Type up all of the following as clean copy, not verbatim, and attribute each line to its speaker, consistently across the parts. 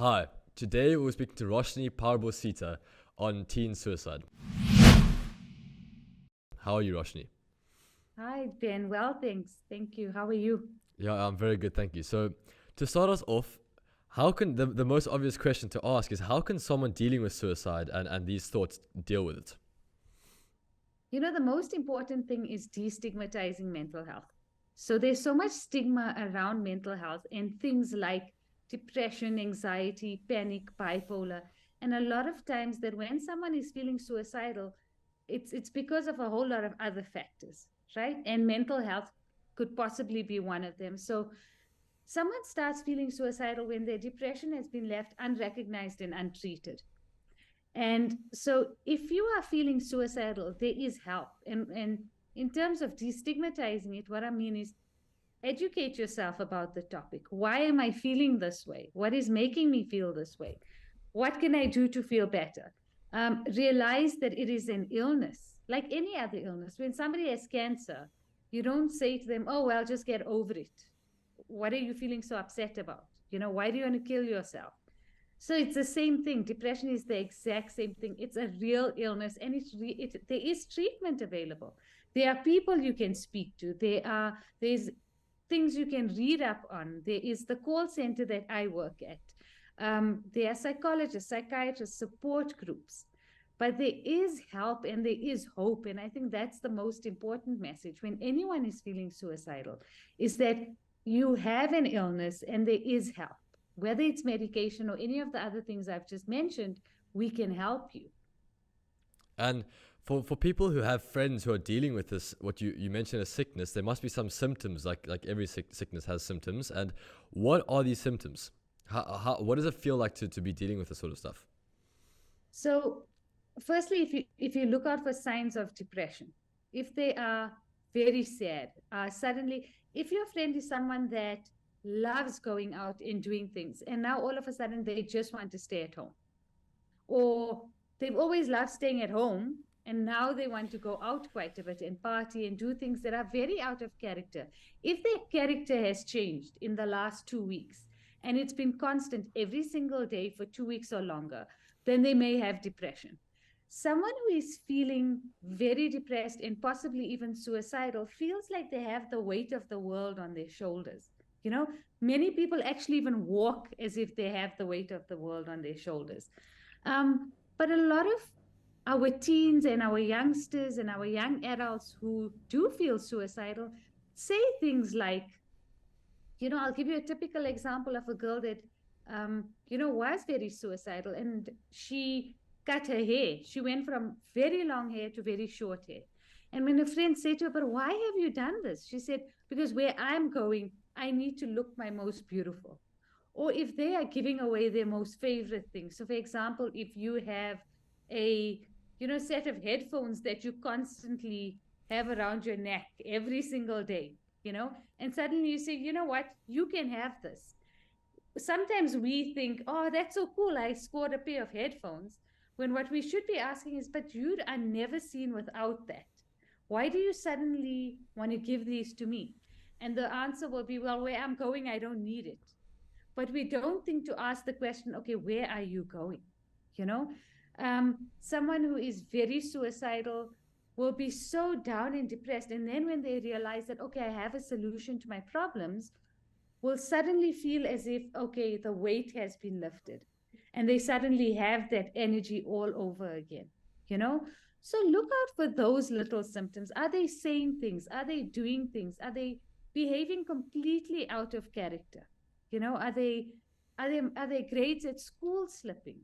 Speaker 1: Hi, today we're speaking to Roshni Parbhoo-Seetha on teen suicide. How are you, Roshni?
Speaker 2: Hi, Ben. Well, thanks. Thank you. How are you?
Speaker 1: Yeah, I'm very good, thank you. So, to start us off, how can the most obvious question to ask is how can someone dealing with suicide and these thoughts deal with it?
Speaker 2: The most important thing is destigmatizing mental health. So there's so much stigma around mental health and things like depression, anxiety, panic, bipolar. And a lot of times that when someone is feeling suicidal, it's because of a whole lot of other factors, right? And mental health could possibly be one of them. So someone starts feeling suicidal when their depression has been left unrecognized and untreated. And so if you are feeling suicidal, there is help. And in terms of destigmatizing it, what I mean is educate yourself about the topic. Why am I feeling this way? What is making me feel this way? What can I do to feel better? Realize that it is an illness, like any other illness. When somebody has cancer, you don't say to them, oh, well, just get over it. What are you feeling so upset about? Why do you want to kill yourself? So it's the same thing. Depression is the exact same thing. It's a real illness, and there is treatment available. There are people you can speak to. There's things you can read up on. There is the call center that I work at. There are psychologists, psychiatrists, support groups. But there is help and there is hope. And I think that's the most important message when anyone is feeling suicidal, is that you have an illness and there is help. Whether it's medication or any of the other things I've just mentioned, we can help you.
Speaker 1: And for people who have friends who are dealing with this, what you mentioned as sickness, there must be some symptoms, like every sickness has symptoms. And what are these symptoms? What does it feel like to be dealing with this sort of stuff?
Speaker 2: So firstly, if you look out for signs of depression, if they are very sad, suddenly, if your friend is someone that loves going out and doing things, and now all of a sudden they just want to stay at home, or they've always loved staying at home and now they want to go out quite a bit and party and do things that are very out of character. If their character has changed in the last 2 weeks and it's been constant every single day for 2 weeks or longer, then they may have depression. Someone who is feeling very depressed and possibly even suicidal feels like they have the weight of the world on their shoulders. Many people actually even walk as if they have the weight of the world on their shoulders. But a lot of our teens and our youngsters and our young adults who do feel suicidal say things like, I'll give you a typical example of a girl that, was very suicidal, and she cut her hair. She went from very long hair to very short hair. And when a friend said to her, but why have you done this? She said, because where I'm going, I need to look my most beautiful. Or if they are giving away their most favorite things. So for example, if you have a set of headphones that you constantly have around your neck every single day, and suddenly you say, you know what, you can have this. Sometimes we think, oh, that's so cool, I scored a pair of headphones, when what we should be asking is, but you are never seen without that. Why do you suddenly want to give these to me? And the answer will be, well, where I'm going, I don't need it. But we don't think to ask the question, okay, where are you going? You know, someone who is very suicidal will be so down and depressed. And then when they realize that, okay, I have a solution to my problems, will suddenly feel as if, okay, the weight has been lifted. And they suddenly have that energy all over again, you know? So look out for those little symptoms. Are they saying things? Are they doing things? Are they behaving completely out of character? Are their grades at school slipping?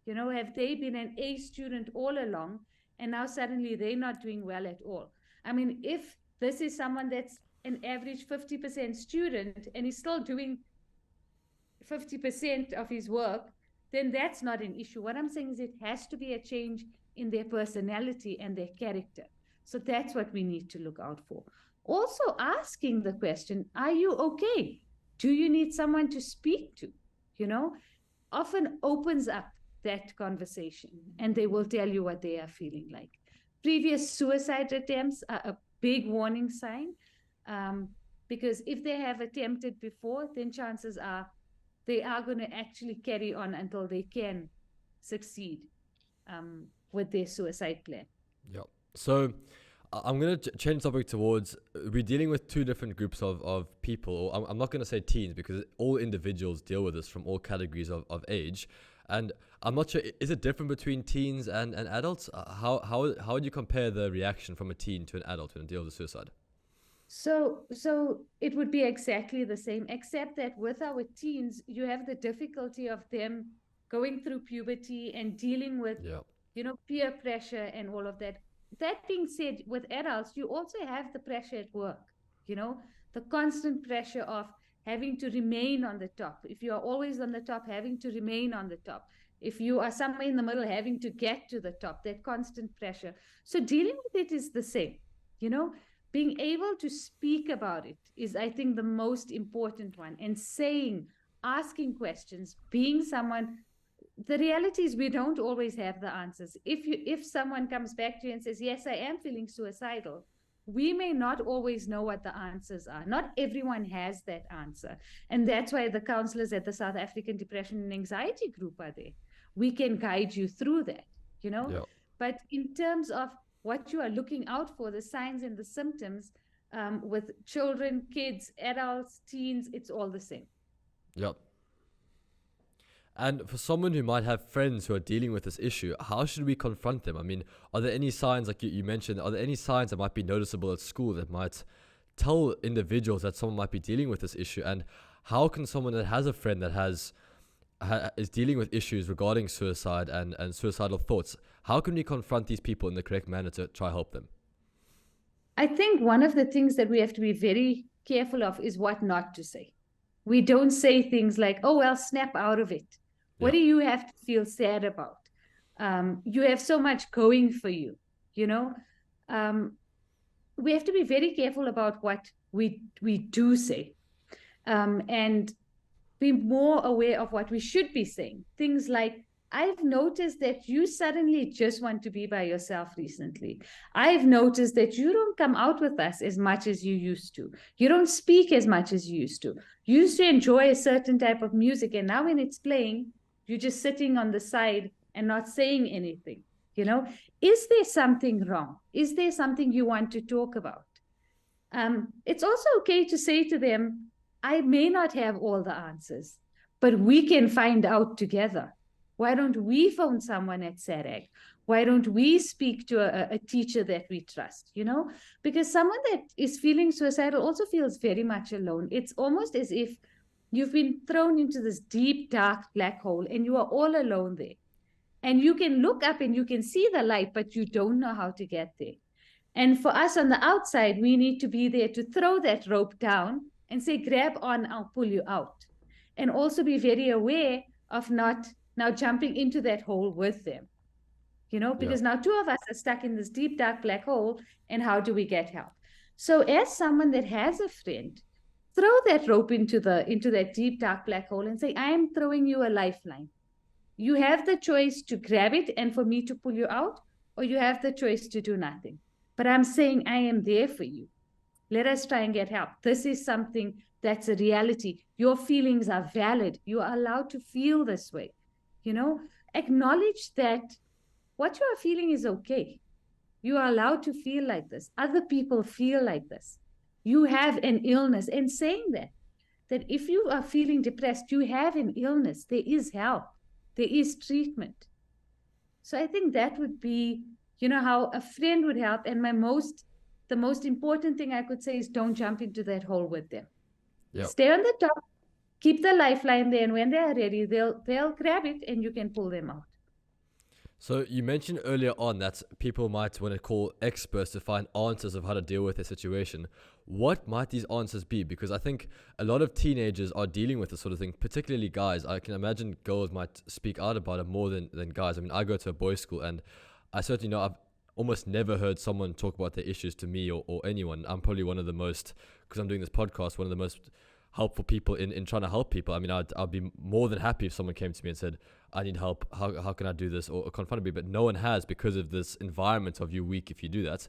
Speaker 2: Have they been an A student all along and now suddenly they're not doing well at all? I mean, if this is someone that's an average 50% student and he's still doing 50% of his work, then that's not an issue. What I'm saying is it has to be a change in their personality and their character. So that's what we need to look out for. Also asking the question, are you okay? Do you need someone to speak to? Often opens up that conversation and they will tell you what they are feeling like. Previous suicide attempts are a big warning sign, because if they have attempted before, then chances are they are going to actually carry on until they can succeed with their suicide plan.
Speaker 1: Yeah. So I'm going to change topic towards, we're dealing with two different groups of people. Or I'm not going to say teens, because all individuals deal with this from all categories of age. And I'm not sure, is it different between teens and adults? How would you compare the reaction from a teen to an adult when it deals with suicide?
Speaker 2: So it would be exactly the same, except that with our teens, you have the difficulty of them going through puberty and dealing with, peer pressure and all of that. That being said, with adults, you also have the pressure at work, the constant pressure of having to remain on the top. If you are always on the top, having to remain on the top. If you are somewhere in the middle, having to get to the top, that constant pressure. So dealing with it is the same, being able to speak about it is, I think, the most important one. And asking questions, being someone, the reality is we don't always have the answers. If someone comes back to you and says, yes, I am feeling suicidal, we may not always know what the answers are. Not everyone has that answer. And that's why the counselors at the South African Depression and Anxiety Group are there. We can guide you through that, But in terms of what you are looking out for, the signs and the symptoms, with children, kids, adults, teens, it's all the same.
Speaker 1: Yep. And for someone who might have friends who are dealing with this issue, how should we confront them? I mean, are there any signs, like you mentioned, are there any signs that might be noticeable at school that might tell individuals that someone might be dealing with this issue? And how can someone that has a friend that is dealing with issues regarding suicide and suicidal thoughts, how can we confront these people in the correct manner to try to help them?
Speaker 2: I think one of the things that we have to be very careful of is what not to say. We don't say things like, oh, well, snap out of it. What do you have to feel sad about? You have so much going for you, We have to be very careful about what we do say, and be more aware of what we should be saying. Things like, I've noticed that you suddenly just want to be by yourself recently. I've noticed that you don't come out with us as much as you used to. You don't speak as much as you used to. You used to enjoy a certain type of music, and now when it's playing, you're just sitting on the side and not saying anything. Is there something wrong? Is there something you want to talk about? It's also okay to say to them, I may not have all the answers, but we can find out together. Why don't we phone someone at SADAG? Why don't we speak to a teacher that we trust, Because someone that is feeling suicidal also feels very much alone. It's almost as if you've been thrown into this deep, dark black hole and you are all alone there. And you can look up and you can see the light, but you don't know how to get there. And for us on the outside, we need to be there to throw that rope down and say, grab on, I'll pull you out. And also be very aware of not now jumping into that hole with them, because now two of us are stuck in this deep, dark black hole, and how do we get help? So as someone that has a friend, throw that rope into that deep, dark black hole and say, I am throwing you a lifeline. You have the choice to grab it and for me to pull you out, or you have the choice to do nothing. But I'm saying I am there for you. Let us try and get help. This is something that's a reality. Your feelings are valid. You are allowed to feel this way. Acknowledge that what you are feeling is okay. You are allowed to feel like this. Other people feel like this. You have an illness. And saying that if you are feeling depressed, you have an illness. There is help. There is treatment. So I think that would be, how a friend would help. And the most important thing I could say is don't jump into that hole with them. Yep. Stay on the top. Keep the lifeline there, and when they are ready, they'll grab it and you can pull them out.
Speaker 1: So you mentioned earlier on that people might want to call experts to find answers of how to deal with a situation. What might these answers be? Because I think a lot of teenagers are dealing with this sort of thing, particularly guys. I can imagine girls might speak out about it more than guys. I mean, I go to a boys' school, and I certainly know I've almost never heard someone talk about their issues to me or anyone. I'm probably one of the most, because I'm doing this podcast, one of the most helpful people in trying to help people. I mean, I'd be more than happy if someone came to me and said, I need help, how can I do this, or confronted me, but no one has, because of this environment of you weak if you do that.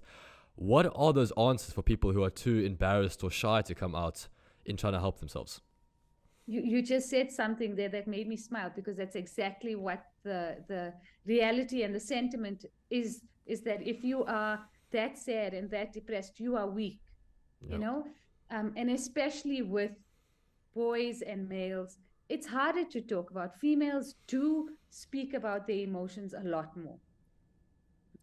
Speaker 1: What are those answers for people who are too embarrassed or shy to come out in trying to help themselves?
Speaker 2: you just said something there that made me smile, because that's exactly what the reality and the sentiment is that if you are that sad and that depressed, you are weak, you know. And especially with boys and males, it's harder to talk about. Females do speak about their emotions a lot more.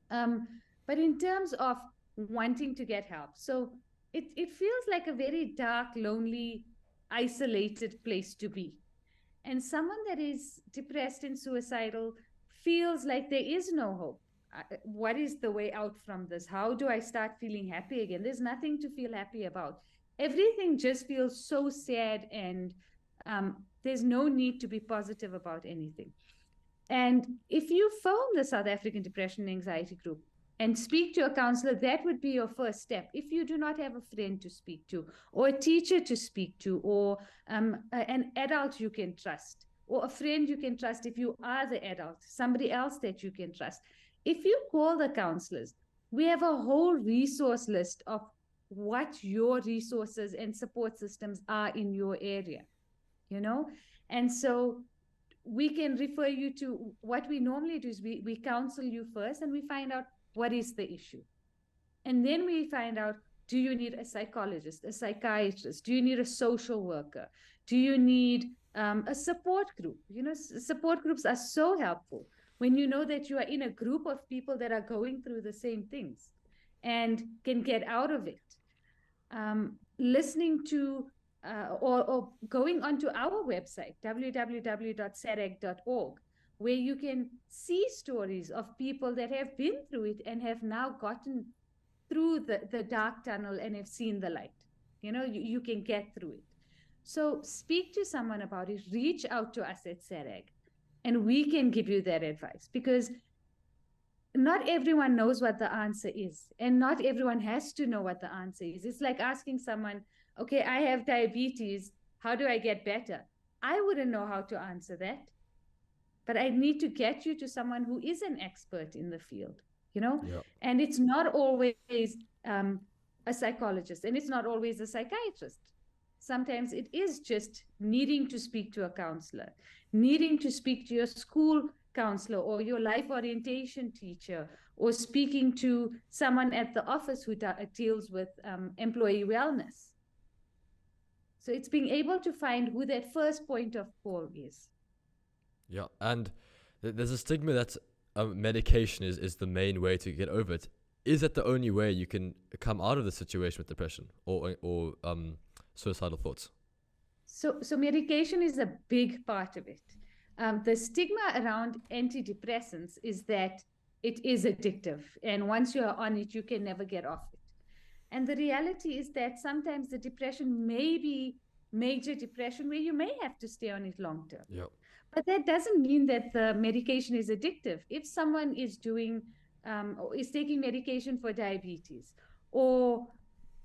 Speaker 2: But in terms of wanting to get help, so it feels like a very dark, lonely, isolated place to be. And someone that is depressed and suicidal feels like there is no hope. What is the way out from this? How do I start feeling happy again? There's nothing to feel happy about. Everything just feels so sad, and there's no need to be positive about anything. And if you phone the South African Depression and Anxiety Group and speak to a counselor, that would be your first step. If you do not have a friend to speak to, or a teacher to speak to, or an adult you can trust, or a friend you can trust if you are the adult, somebody else that you can trust. If you call the counselors, we have a whole resource list of what your resources and support systems are in your area, you know? And so we can refer you to, what we normally do is we counsel you first, and we find out what is the issue. And then we find out, do you need a psychologist, a psychiatrist? Do you need a social worker? Do you need a support group? You know, support groups are so helpful when you know that you are in a group of people that are going through the same things and can get out of it. Listening to or going onto our website, www.sadag.org, where you can see stories of people that have been through it and have now gotten through the dark tunnel and have seen the light. You know, you can get through it. So speak to someone about it, reach out to us at SADAG, and we can give you that advice, because not everyone knows what the answer is, and not everyone has to know what the answer is. It's like asking someone, okay, I have diabetes, how do I get better? I wouldn't know how to answer that, but I need to get you to someone who is an expert in the field, you know?
Speaker 1: Yeah.
Speaker 2: And it's not always a psychologist, and it's not always a psychiatrist. Sometimes it is just needing to speak to a counselor, needing to speak to your school counselor or your life orientation teacher, or speaking to someone at the office who deals with employee wellness. So it's being able to find who that first point of call is.
Speaker 1: Yeah, and there's a stigma that medication is the main way to get over it. Is that the only way you can come out of the situation with depression or suicidal thoughts?
Speaker 2: So medication is a big part of it. The stigma around antidepressants is that it is addictive, and once you are on it, you can never get off it. And the reality is that sometimes the depression may be major depression where you may have to stay on it long term.
Speaker 1: Yep.
Speaker 2: But that doesn't mean that the medication is addictive. If someone is doing or is taking medication for diabetes or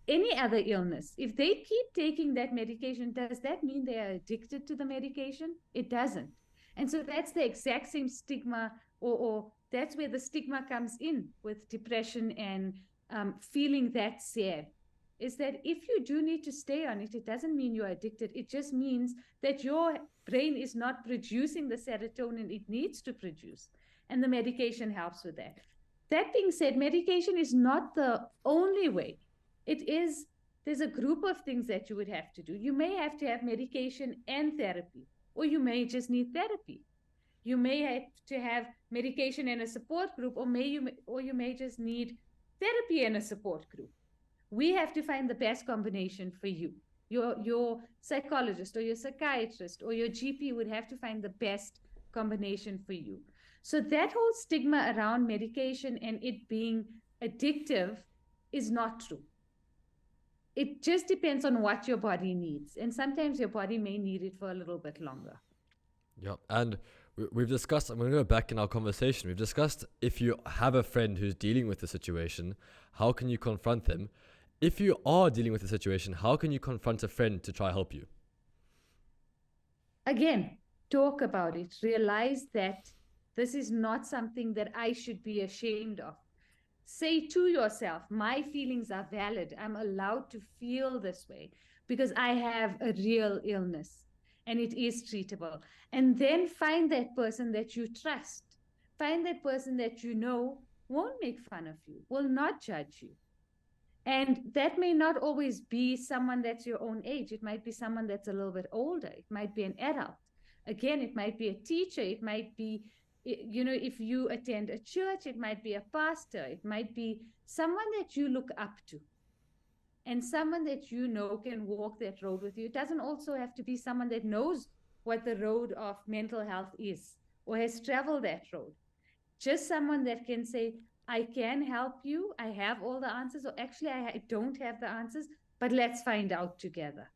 Speaker 2: any other illness, if they keep taking that medication, does that mean they are addicted to the medication? It doesn't. And so that's the exact same stigma, or that's where the stigma comes in with depression and feeling that sad, is that if you do need to stay on it, it doesn't mean you're addicted. It just means that your brain is not producing the serotonin it needs to produce, and the medication helps with that. That being said, medication is not the only way. There's a group of things that you would have to do. You may have to have medication and therapy, or you may just need therapy. You may have to have medication and a support group, or you may just need therapy and a support group. We have to find the best combination for you. Your psychologist or your psychiatrist or your GP would have to find the best combination for you. So that whole stigma around medication and it being addictive is not true. It just depends on what your body needs. And sometimes your body may need it for a little bit longer.
Speaker 1: Yeah. And we've discussed, I'm going to go back in our conversation. We've discussed if you have a friend who's dealing with the situation, how can you confront them? If you are dealing with the situation, how can you confront a friend to try help you?
Speaker 2: Again, talk about it. Realize that this is not something that I should be ashamed of. Say to yourself, my feelings are valid. I'm allowed to feel this way because I have a real illness. and it is treatable. And then find that person that you trust. Find that person that you know won't make fun of you, will not judge you. And that may not always be someone that's your own age. It might be someone that's a little bit older. It might be an adult. Again, it might be a teacher. It might be, if you attend a church, it might be a pastor. It might be someone that you look up to and someone that you know can walk that road with you. It doesn't also have to be someone that knows what the road of mental health is or has traveled that road. Just someone that can say, I can help you. I have all the answers, or actually, I don't have the answers, but let's find out together.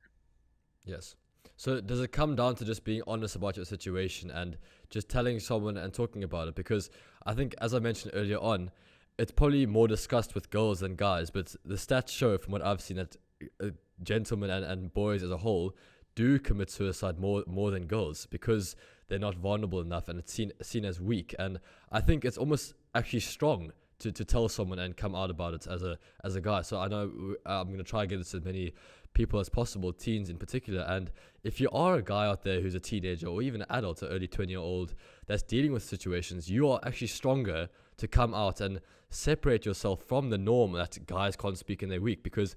Speaker 1: Yes. So does it come down to just being honest about your situation and just telling someone and talking about it? Because I think, as I mentioned earlier on, it's probably more discussed with girls than guys, but the stats show, from what I've seen, that gentlemen and boys as a whole do commit suicide more than girls, because they're not vulnerable enough and it's seen as weak. And I think it's almost actually strong to tell someone and come out about it as a guy. So I know I'm going to try and get this to as many people as possible, teens in particular. And if you are a guy out there who's a teenager or even an adult, an early 20-year-old that's dealing with situations, you are actually stronger to come out and separate yourself from the norm that guys can't speak and they're weak. Because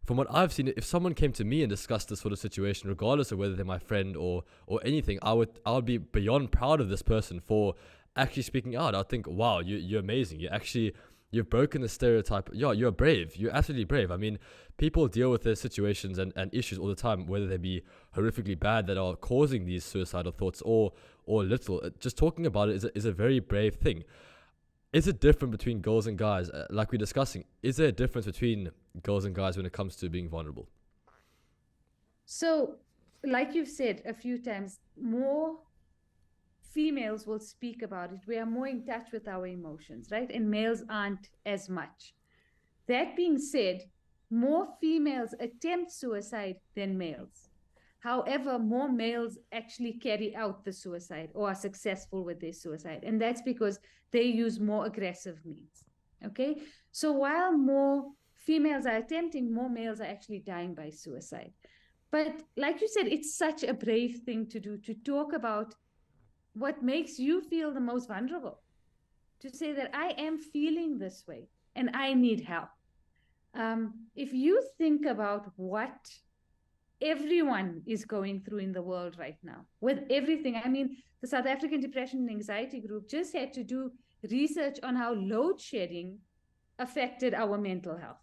Speaker 1: from what I've seen, if someone came to me and discussed this sort of situation, regardless of whether they're my friend or anything, I would be beyond proud of this person for actually speaking out. I'd think, wow, you're amazing. You've broken the stereotype. Yeah, you're brave. You're absolutely brave. I mean, people deal with their situations and issues all the time, whether they be horrifically bad that are causing these suicidal thoughts or little. Just talking about it is a very brave thing. Is it different between girls and guys? Like we're discussing, is there a difference between girls and guys when it comes to being vulnerable?
Speaker 2: So, like you've said a few times, more females will speak about it. We are more in touch with our emotions, right? And males aren't as much. That being said, more females attempt suicide than males. However, more males actually carry out the suicide or are successful with their suicide. And that's because they use more aggressive means. Okay? So while more females are attempting, more males are actually dying by suicide. But like you said, it's such a brave thing to do, to talk about what makes you feel the most vulnerable, to say that I am feeling this way and I need help. If you think about what everyone is going through in the world right now, with everything, I mean, the South African Depression and Anxiety Group just had to do research on how load shedding affected our mental health,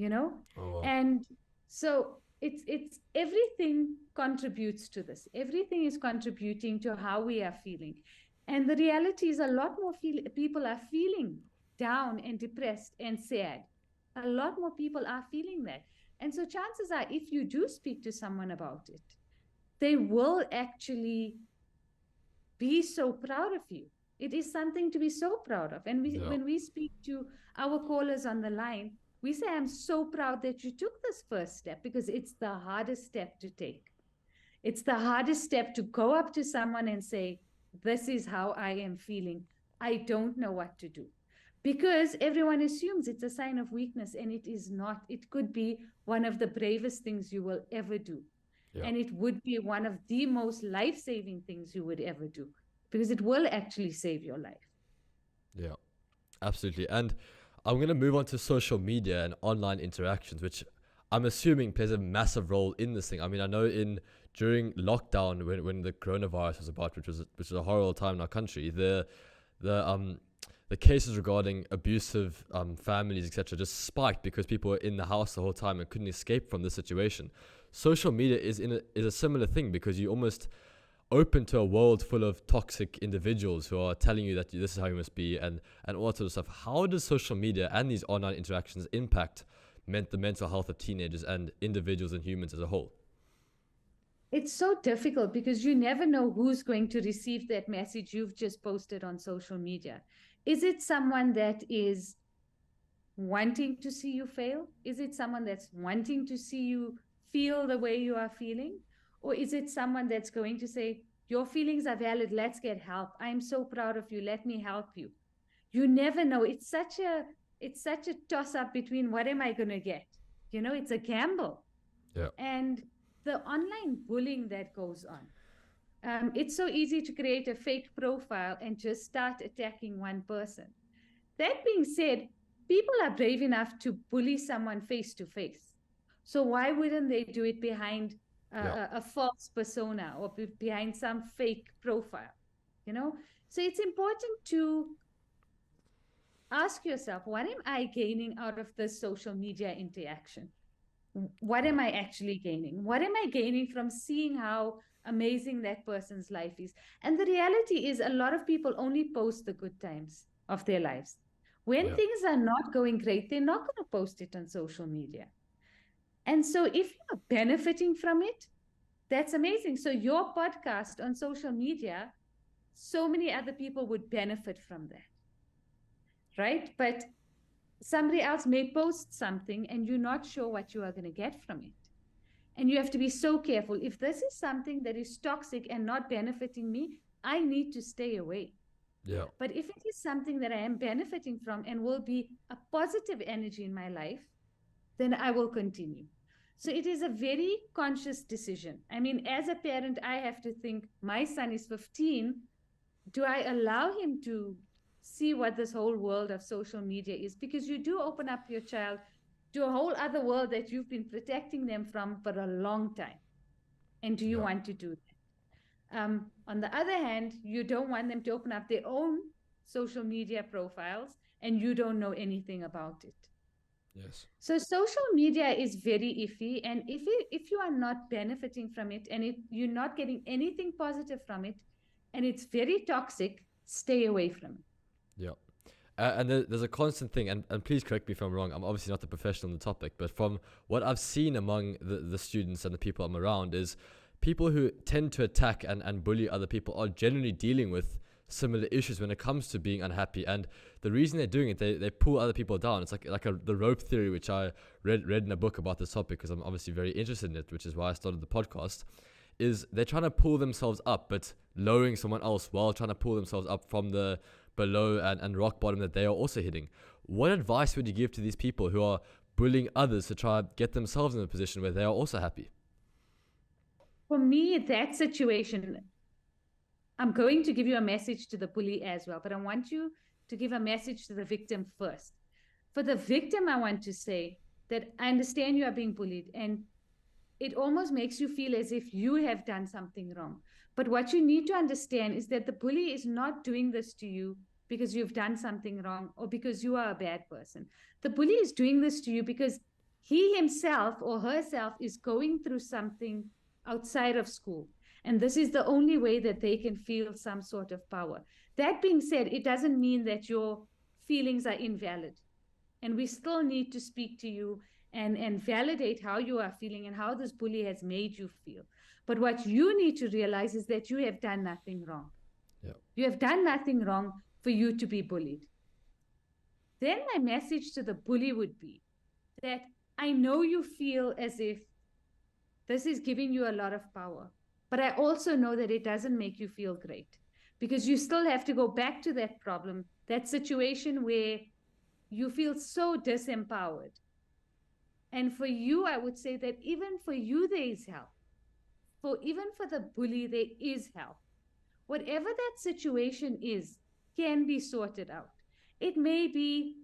Speaker 2: Oh, wow. And so it's everything contributes to this. Everything is contributing to how we are feeling. And the reality is a lot more people are feeling down and depressed and sad. A lot more people are feeling that. And so chances are, if you do speak to someone about it, they will actually be so proud of you. It is something to be so proud of. And when we speak to our callers on the line, we say, I'm so proud that you took this first step, because it's the hardest step to take. It's the hardest step to go up to someone and say, this is how I am feeling. I don't know what to do. Because everyone assumes it's a sign of weakness, and it is not. It could be one of the bravest things you will ever do. Yeah. And it would be one of the most life-saving things you would ever do, because it will actually save your life.
Speaker 1: Yeah, absolutely. And I'm going to move on to social media and online interactions, which I'm assuming plays a massive role in this thing. I mean, I know during lockdown, when the coronavirus was about, which was a horrible time in our country, the cases regarding abusive families, etc., just spiked because people were in the house the whole time and couldn't escape from the situation. Social media is a similar thing, because you almost open to a world full of toxic individuals who are telling you that this is how you must be and all that sort of stuff. How does social media and these online interactions impact the mental health of teenagers and individuals and humans as a whole?
Speaker 2: It's so difficult, because you never know who's going to receive that message you've just posted on social media. Is it someone that is wanting to see you fail? Is it someone that's wanting to see you feel the way you are feeling? Or is it someone that's going to say, your feelings are valid, let's get help. I'm so proud of you, let me help you. You never know. It's such a toss-up between what am I going to get? It's a gamble.
Speaker 1: Yeah.
Speaker 2: And the online bullying that goes on. It's so easy to create a fake profile and just start attacking one person. That being said, people are brave enough to bully someone face to face. So why wouldn't they do it behind a false persona or behind some fake profile? You know, so it's important to ask yourself, what am I gaining out of this social media interaction? What am I actually gaining? What am I gaining from seeing how amazing that person's life is? And the reality is, a lot of people only post the good times of their lives. When things are not going great, they're not going to post it on social media. And so if you're benefiting from it, that's amazing. So your podcast on social media, so many other people would benefit from that, right? But somebody else may post something and you're not sure what you are going to get from it. And you have to be so careful. If this is something that is toxic and not benefiting me, I need to stay away.
Speaker 1: Yeah.
Speaker 2: But if it is something that I am benefiting from and will be a positive energy in my life, then I will continue. So it is a very conscious decision. I mean, as a parent, I have to think, my son is 15. Do I allow him to see what this whole world of social media is? Because you do open up your child to a whole other world that you've been protecting them from for a long time. And do you want to do that? On the other hand, you don't want them to open up their own social media profiles and you don't know anything about it.
Speaker 1: Yes.
Speaker 2: So social media is very iffy, and if you are not benefiting from it and you're not getting anything positive from it, and it's very toxic, stay away from it.
Speaker 1: Yeah. And there's a constant thing, and please correct me if I'm wrong, I'm obviously not the professional on the topic, but from what I've seen among the students and the people I'm around is people who tend to attack and bully other people are generally dealing with similar issues when it comes to being unhappy. And the reason they're doing it, they pull other people down. It's like the rope theory, which I read in a book about this topic because I'm obviously very interested in it, which is why I started the podcast, is they're trying to pull themselves up, but lowering someone else while trying to pull themselves up from the below and rock bottom that they are also hitting. What advice would you give to these people who are bullying others to try to get themselves in a position where they are also happy?
Speaker 2: For me, that situation, I'm going to give you a message to the bully as well, but I want you to give a message to the victim first. For the victim, I want to say that I understand you are being bullied, and it almost makes you feel as if you have done something wrong. But what you need to understand is that the bully is not doing this to you because you've done something wrong or because you are a bad person. The bully is doing this to you because he himself or herself is going through something outside of school. And this is the only way that they can feel some sort of power. That being said, it doesn't mean that your feelings are invalid. And we still need to speak to you and validate how you are feeling and how this bully has made you feel. But what you need to realize is that you have done nothing wrong.
Speaker 1: Yeah.
Speaker 2: You have done nothing wrong for you to be bullied. Then my message to the bully would be that I know you feel as if this is giving you a lot of power, but I also know that it doesn't make you feel great because you still have to go back to that problem, that situation where you feel so disempowered. And for you, I would say that even for you, there is help. Even for the bully, there is help. Whatever that situation is can be sorted out. It may be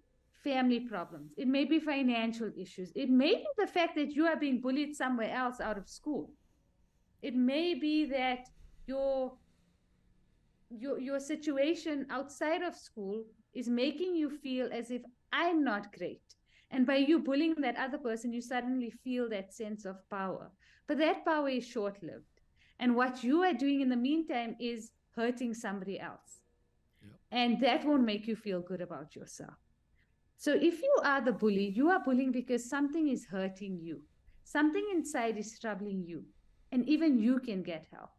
Speaker 2: family problems. It may be financial issues. It may be the fact that you are being bullied somewhere else out of school. It may be that your situation outside of school is making you feel as if I'm not great. And by you bullying that other person, you suddenly feel that sense of power. But that power is short-lived. And what you are doing in the meantime is hurting somebody else. Yep. And that won't make you feel good about yourself. So if you are the bully, you are bullying because something is hurting you. Something inside is troubling you. And even you can get help.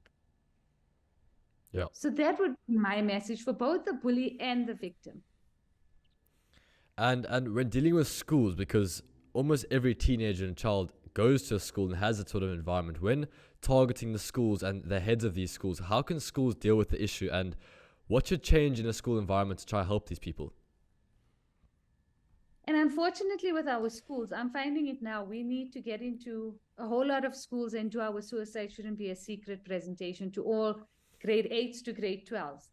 Speaker 1: Yeah.
Speaker 2: So that would be my message for both the bully and the victim.
Speaker 1: And when dealing with schools, because almost every teenager and child goes to a school and has that sort of environment, when targeting the schools and the heads of these schools, how can schools deal with the issue, and what should change in a school environment to try to help these people?
Speaker 2: And unfortunately, with our schools, I'm finding it now, we need to get into a whole lot of schools and do our suicide shouldn't be a secret presentation to all grade 8s to grade 12s.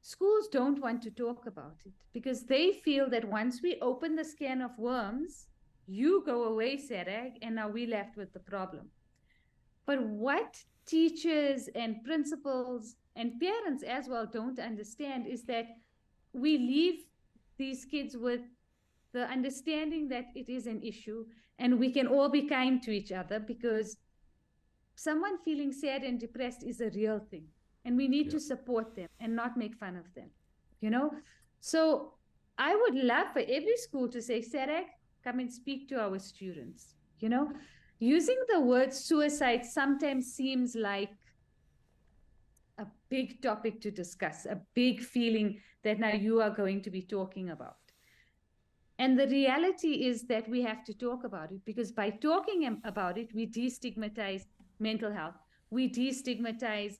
Speaker 2: Schools don't want to talk about it because they feel that once we open the can of worms, you go away, SADAG, and now we're left with the problem. But what teachers and principals and parents as well don't understand is that we leave these kids with the understanding that it is an issue and we can all be kind to each other, because someone feeling sad and depressed is a real thing, and we need to support them and not make fun of them, you know? So I would love for every school to say, SADAG, come and speak to our students, you know? Using the word suicide sometimes seems like a big topic to discuss, a big feeling that now you are going to be talking about. And the reality is that we have to talk about it, because by talking about it, we destigmatize mental health. We destigmatize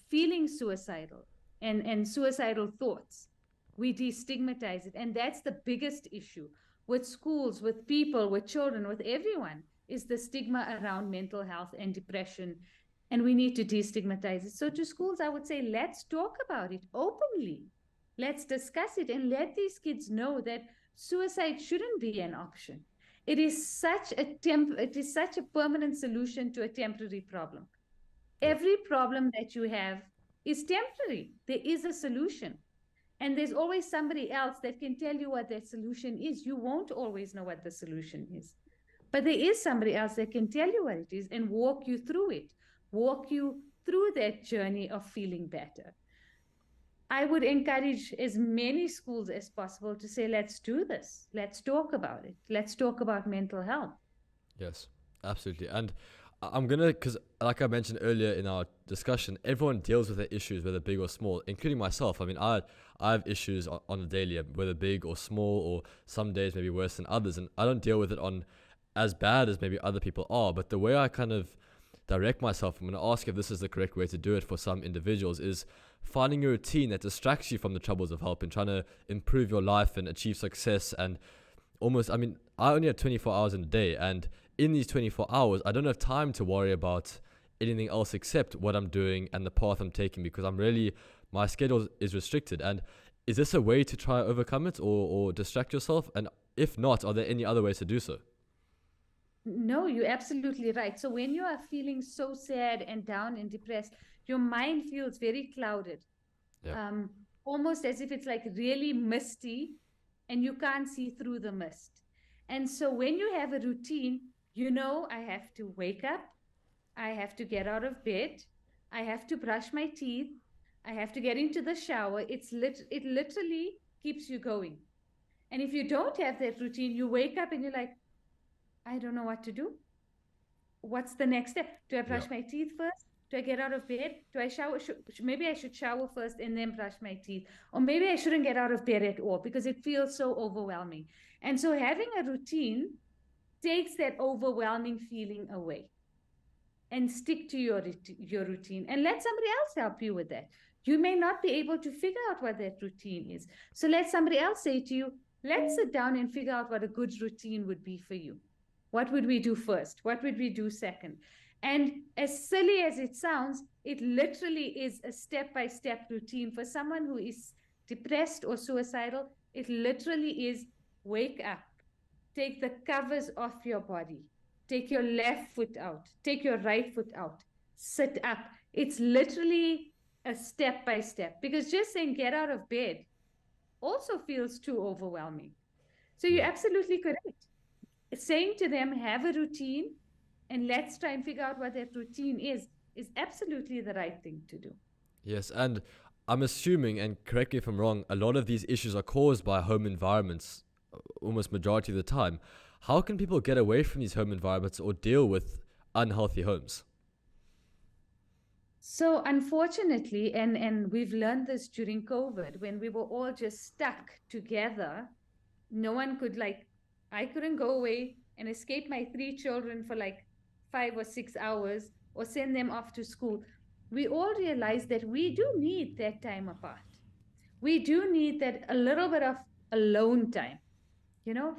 Speaker 2: feeling suicidal and suicidal thoughts. We destigmatize it. And that's the biggest issue with schools, with people, with children, with everyone, is the stigma around mental health and depression. And we need to destigmatize it. So to schools, I would say, let's talk about it openly. Let's discuss it and let these kids know that suicide shouldn't be an option. It is such a permanent solution to a temporary problem. Every problem that you have is temporary. There is a solution. And there's always somebody else that can tell you what that solution is. You won't always know what the solution is. But there is somebody else that can tell you what it is and walk you through it, walk you through that journey of feeling better. I would encourage as many schools as possible to say, let's do this. Let's talk about it. Let's talk about mental health.
Speaker 1: Yes, absolutely. And I'm going to, because like I mentioned earlier in our discussion, everyone deals with their issues, whether big or small, including myself. I mean, I have issues on a daily, whether big or small, or some days maybe worse than others. And I don't deal with it on as bad as maybe other people are. But the way I kind of direct myself, I'm going to ask if this is the correct way to do it for some individuals, is finding a routine that distracts you from the troubles of help and trying to improve your life and achieve success. And almost, I mean, I only have 24 hours in a day, and in these 24 hours, I don't have time to worry about anything else except what I'm doing and the path I'm taking, because my schedule is restricted. And is this a way to try to overcome it or distract yourself? And if not, are there any other ways to do so?
Speaker 2: No, you're absolutely right. So when you are feeling so sad and down and depressed, your mind feels very clouded, almost as if it's like really misty and you can't see through the mist. And so when you have a routine, you know, I have to wake up, I have to get out of bed, I have to brush my teeth, I have to get into the shower. It literally keeps you going. And if you don't have that routine, you wake up and you're like, I don't know what to do. What's the next step? Do I brush my teeth first? Do I get out of bed? Do I shower? Maybe I should shower first and then brush my teeth. Or maybe I shouldn't get out of bed at all because it feels so overwhelming. And so having a routine takes that overwhelming feeling away. And stick to your routine and let somebody else help you with that. You may not be able to figure out what that routine is. So let somebody else say to you, let's sit down and figure out what a good routine would be for you. What would we do first? What would we do second? And as silly as it sounds, it literally is a step-by-step routine. For someone who is depressed or suicidal, it literally is wake up, take the covers off your body, take your left foot out, take your right foot out, sit up. It's literally a step-by-step, because just saying get out of bed also feels too overwhelming. So you're absolutely correct. Saying to them, have a routine and let's try and figure out what that routine is absolutely the right thing to do.
Speaker 1: Yes, and I'm assuming, and correct me if I'm wrong, a lot of these issues are caused by home environments, almost majority of the time. How can people get away from these home environments or deal with unhealthy homes?
Speaker 2: So unfortunately, and we've learned this during COVID, when we were all just stuck together, no one could, I couldn't go away and escape my 3 children for 5 or 6 hours or send them off to school. We all realized that we do need that time apart. We do need that a little bit of alone time. you know?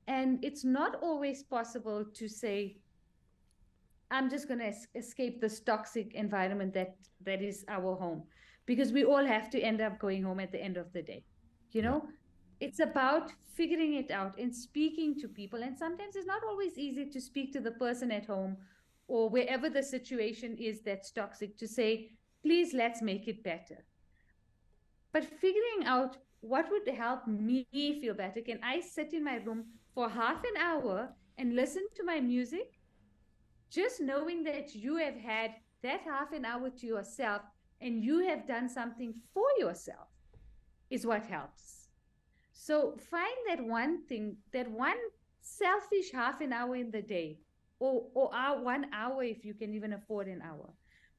Speaker 2: And it's not always possible to say, I'm just going to escape this toxic environment that is our home, because we all have to end up going home at the end of the day. You
Speaker 1: Yeah.
Speaker 2: know, it's about figuring it out and speaking to people. And sometimes it's not always easy to speak to the person at home or wherever the situation is that's toxic, to say, please, let's make it better. But figuring out what would help me feel better. Can I sit in my room for half an hour and listen to my music? Just knowing that you have had that half an hour to yourself and you have done something for yourself is what helps. So find that one thing, that one selfish half an hour in the day, or 1 hour if you can even afford an hour,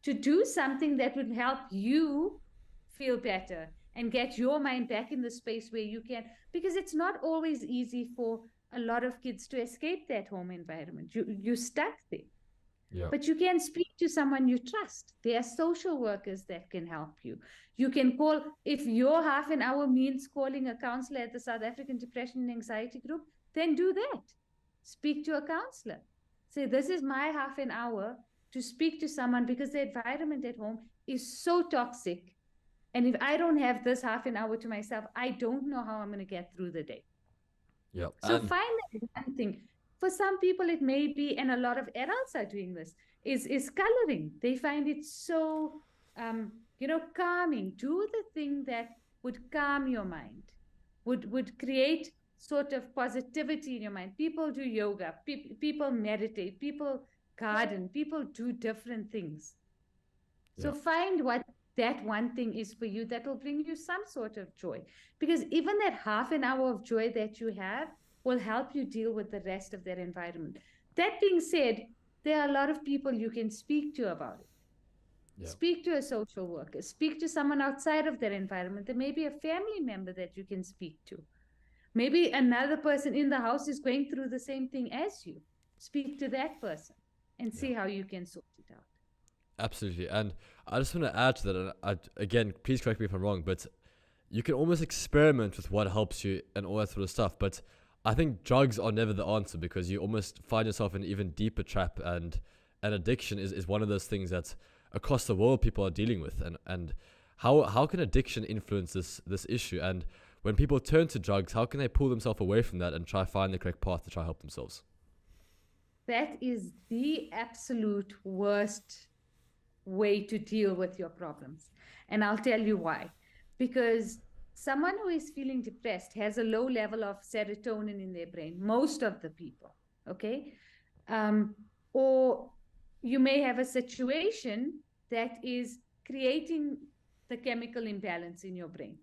Speaker 2: to do something that would help you feel better and get your mind back in the space where you can, because it's not always easy for a lot of kids to escape that home environment. You're stuck there.
Speaker 1: Yeah.
Speaker 2: But you can speak to someone you trust. There are social workers that can help you. You can call, if your half an hour means calling a counselor at the South African Depression and Anxiety Group, then do that. Speak to a counselor. Say, this is my half an hour to speak to someone, because the environment at home is so toxic. And if I don't have this half an hour to myself, I don't know how I'm going to get through the day.
Speaker 1: Yeah.
Speaker 2: So
Speaker 1: And
Speaker 2: find that one thing. For some people, it may be, and a lot of adults are doing this, is coloring. They find it so, calming. Do the thing that would calm your mind, would create sort of positivity in your mind. People do yoga, people meditate, people garden, people do different things. So
Speaker 1: yeah.
Speaker 2: find what that one thing is for you that will bring you some sort of joy. Because even that half an hour of joy that you have will help you deal with the rest of that environment. That being said, there are a lot of people you can speak to about it.
Speaker 1: Yeah.
Speaker 2: Speak to a social worker, speak to someone outside of their environment. There may be a family member that you can speak to. Maybe another person in the house is going through the same thing as you. Speak to that person and
Speaker 1: Yeah.
Speaker 2: see how you can sort it out.
Speaker 1: Absolutely. And I just want to add to that, and again, please correct me if I'm wrong, but you can almost experiment with what helps you and all that sort of stuff. But I think drugs are never the answer, because you almost find yourself in an even deeper trap, and an addiction is one of those things that across the world people are dealing with. And how can addiction influence this issue? And when people turn to drugs, how can they pull themselves away from that and try find the correct path to try help themselves?
Speaker 2: That is the absolute worst way to deal with your problems. And I'll tell you why. Because someone who is feeling depressed has a low level of serotonin in their brain, most of the people, okay? Or you may have a situation that is creating the chemical imbalance in your brain.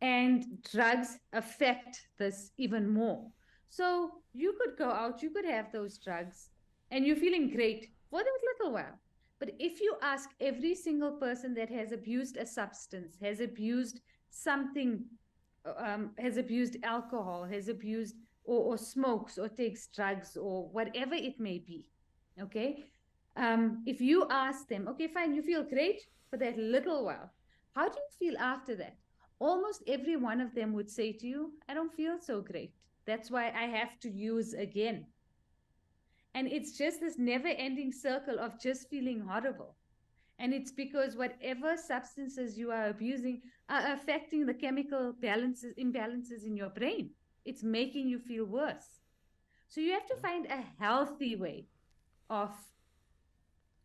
Speaker 2: And drugs affect this even more. So you could go out, you could have those drugs, and you're feeling great for that little while. But if you ask every single person that has abused a substance, has abused something, has abused alcohol, has abused or smokes or takes drugs or whatever it may be, okay? If you ask them, okay, fine, you feel great for that little while. How do you feel after that? Almost every one of them would say to you, I don't feel so great. That's why I have to use again. And it's just this never ending circle of just feeling horrible. And it's because whatever substances you are abusing are affecting the chemical imbalances in your brain. It's making you feel worse. So you have to find a healthy way of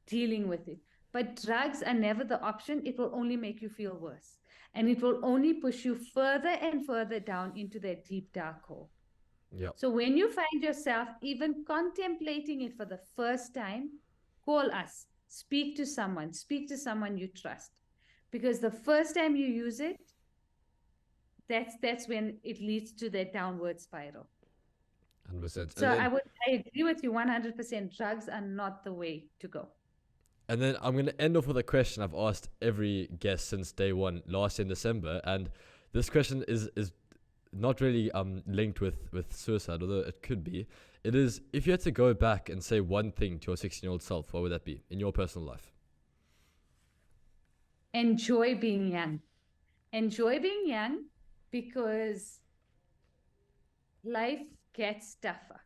Speaker 2: dealing with it. But drugs are never the option. It will only make you feel worse. And it will only push you further and further down into that deep, dark hole.
Speaker 1: Yeah.
Speaker 2: So when you find yourself even contemplating it for the first time, call us, speak to someone you trust. Because the first time you use it, that's when it leads to that downward spiral.
Speaker 1: 100%.
Speaker 2: So I agree with you 100%. Drugs are not the way to go.
Speaker 1: And then I'm going to end off with a question I've asked every guest since day one, last in December. And this question is not really linked with suicide, although it could be. It is, if you had to go back and say one thing to your 16-year-old self, what would that be in your personal life?
Speaker 2: Enjoy being young. Enjoy being young, because life gets tougher.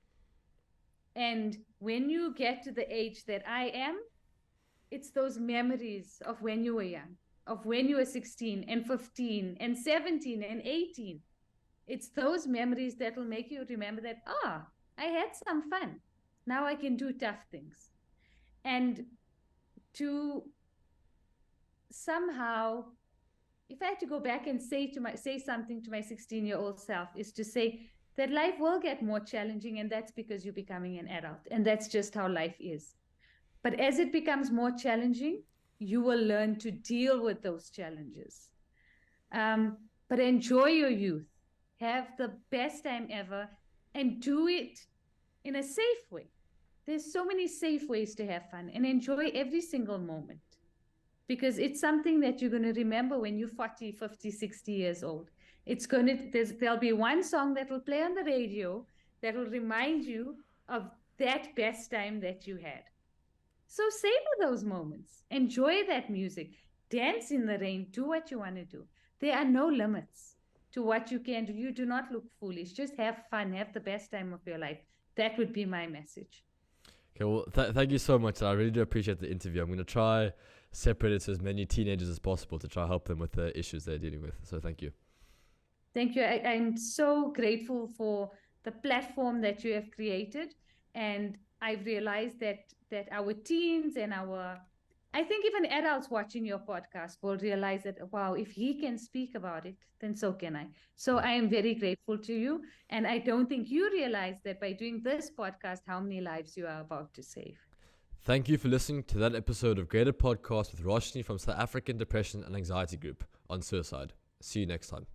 Speaker 2: And when you get to the age that I am, it's those memories of when you were young, of when you were 16 and 15 and 17 and 18. It's those memories that will make you remember that, I had some fun. Now I can do tough things. And to somehow, if I had to go back and say something to my 16-year-old self, is to say that life will get more challenging, and that's because you're becoming an adult, and that's just how life is. But as it becomes more challenging, you will learn to deal with those challenges. But enjoy your youth, have the best time ever, and do it in a safe way. There's so many safe ways to have fun, and enjoy every single moment, because it's something that you're going to remember when you're 40, 50, 60 years old. There'll be one song that will play on the radio that will remind you of that best time that you had. So savor those moments, enjoy that music, dance in the rain, do what you want to do. There are no limits to what you can do. You do not look foolish. Just have fun, have the best time of your life. That would be my message.
Speaker 1: Okay, well, thank you so much. I really do appreciate the interview. I'm going to try separate it to as many teenagers as possible to try help them with the issues they're dealing with. So thank you.
Speaker 2: Thank you. I'm so grateful for the platform that you have created. And I've realized that our teens and I think even adults watching your podcast will realize that, wow, if he can speak about it, then so can I. So I am very grateful to you. And I don't think you realize that by doing this podcast, how many lives you are about to save.
Speaker 1: Thank you for listening to that episode of Greater Podcast with Roshni from South African Depression and Anxiety Group on suicide. See you next time.